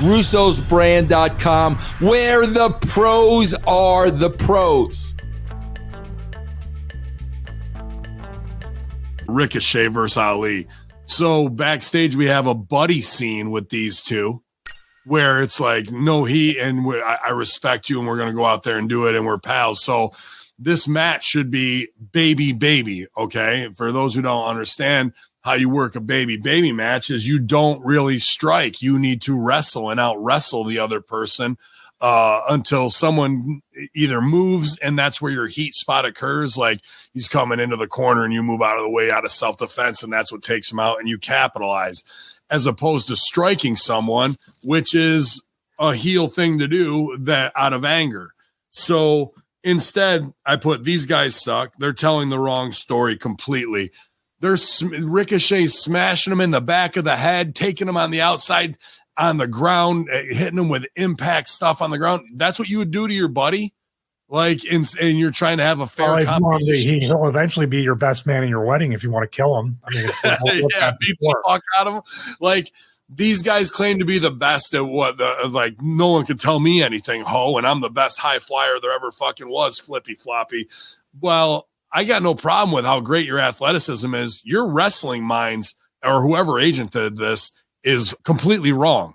russosbrand.com, where the pros are the pros. Ricochet versus Ali. So backstage, we have a buddy scene with these two where it's like, no heat, and I respect you, and we're going to go out there and do it, and we're pals. So this match should be baby, okay? For those who don't understand how you work a baby match is you don't really strike. You need to wrestle and out-wrestle the other person until someone either moves, and that's where your heat spot occurs. Like he's coming into the corner and you move out of the way out of self-defense, and that's what takes him out, and you capitalize, as opposed to striking someone, which is a heel thing to do that out of anger. So instead, I put these guys suck. They're telling the wrong story completely. Ricochet smashing him in the back of the head, taking him on the outside on the ground, hitting him with impact stuff on the ground. That's what you would do to your buddy? Like, and you're trying to have a fair competition. He'll eventually be your best man in your wedding if you want to kill him. I mean, yeah, beat the fuck out of him. Like, these guys claim to be the best at like, no one could tell me anything, ho, and I'm the best high flyer there ever fucking was, flippy floppy. Well, I got no problem with how great your athleticism is. Your wrestling minds, or whoever agent did this, is completely wrong.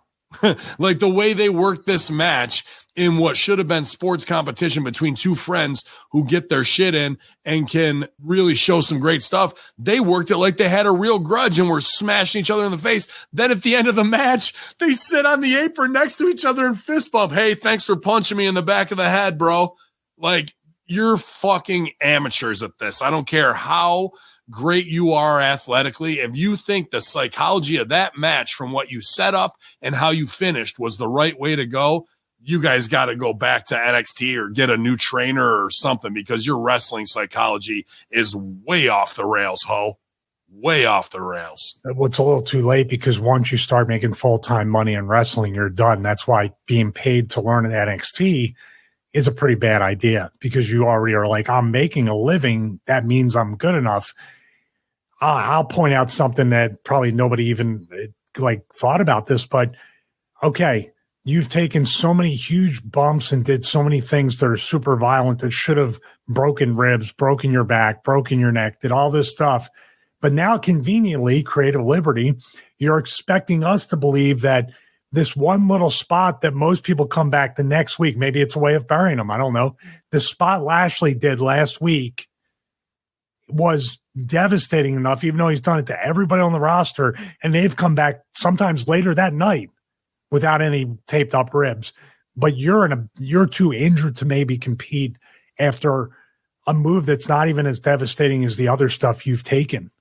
Like the way they worked this match in what should have been sports competition between two friends who get their shit in and can really show some great stuff. They worked it like they had a real grudge and were smashing each other in the face. Then at the end of the match, they sit on the apron next to each other and fist bump. Hey, thanks for punching me in the back of the head, bro. Like, you're fucking amateurs at this. I don't care how great you are athletically. If you think the psychology of that match from what you set up and how you finished was the right way to go, you guys got to go back to NXT or get a new trainer or something, because your wrestling psychology is way off the rails, ho. Way off the rails. Well, it's a little too late, because once you start making full-time money in wrestling, you're done. That's why being paid to learn at NXT is a pretty bad idea, because you already are like, I'm making a living. That means I'm good enough. I'll point out something that probably nobody even like thought about this, but okay, you've taken so many huge bumps and did so many things that are super violent that should have broken ribs, broken your back, broken your neck, did all this stuff. But now conveniently, creative liberty, you're expecting us to believe that this one little spot that most people come back the next week, maybe it's a way of burying them, I don't know. The spot Lashley did last week was devastating enough, even though he's done it to everybody on the roster, and they've come back sometimes later that night without any taped up ribs. But you're too injured to maybe compete after a move that's not even as devastating as the other stuff you've taken.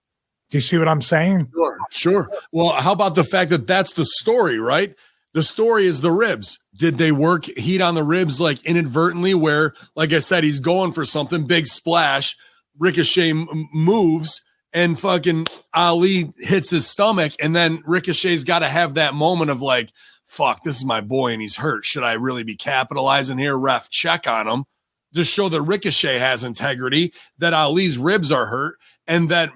Do you see what I'm saying? Sure. Well, how about the fact that that's the story, right? The story is the ribs. Did they work heat on the ribs like inadvertently, where, like I said, he's going for something, big splash, Ricochet moves, and fucking Ali hits his stomach, and then Ricochet's got to have that moment of like, fuck, this is my boy and he's hurt. Should I really be capitalizing here? Ref, check on him. Just show that Ricochet has integrity, that Ali's ribs are hurt, and that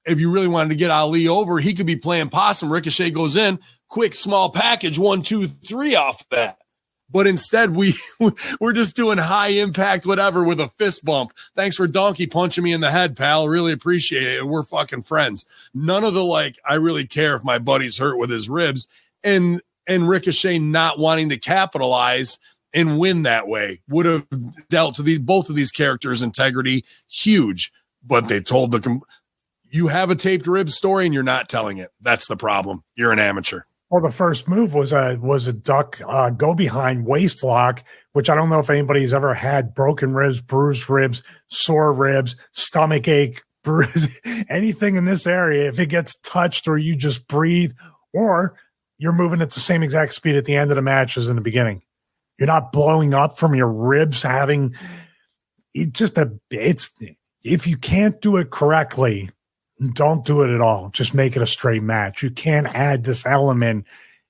if you really wanted to get Ali over, he could be playing possum. Ricochet goes in, quick, small package, 1, 2, 3 off that. But instead, we're just doing high impact, whatever, with a fist bump. Thanks for donkey punching me in the head, pal. Really appreciate it. We're fucking friends. None of the, like, I really care if my buddy's hurt with his ribs. And Ricochet not wanting to capitalize and win that way would have dealt to both of these characters' integrity huge. But they told you have a taped rib story and you're not telling it. That's the problem. You're an amateur. Well, the first move was a duck go behind waist lock, which I don't know if anybody's ever had broken ribs, bruised ribs, sore ribs, stomach ache, bruise, anything in this area. If it gets touched or you just breathe, or you're moving at the same exact speed at the end of the match as in the beginning, you're not blowing up from your ribs. Having it's if you can't do it correctly, don't do it at all. Just make it a straight match. You can't add this element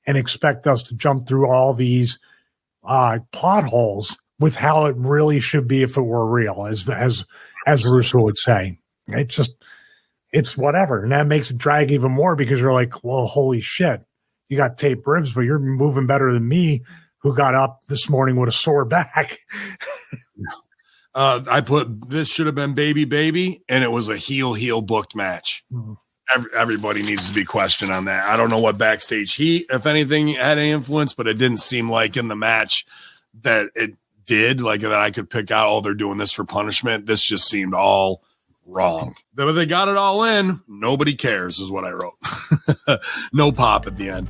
and expect us to jump through all these plot holes with how it really should be if it were real, as Russo would say. It's whatever. And that makes it drag even more, because you're like, well, holy shit. you got taped ribs, but you're moving better than me, who got up this morning with a sore back. I put this should have been baby, and it was a heel booked match. Mm-hmm. Everybody needs to be questioned on that. I don't know what backstage heat, if anything, had any influence, but it didn't seem like in the match that it did, like that I could pick out, oh, they're doing this for punishment. This just seemed all wrong. But they got it all in. Nobody cares is what I wrote. No pop at the end.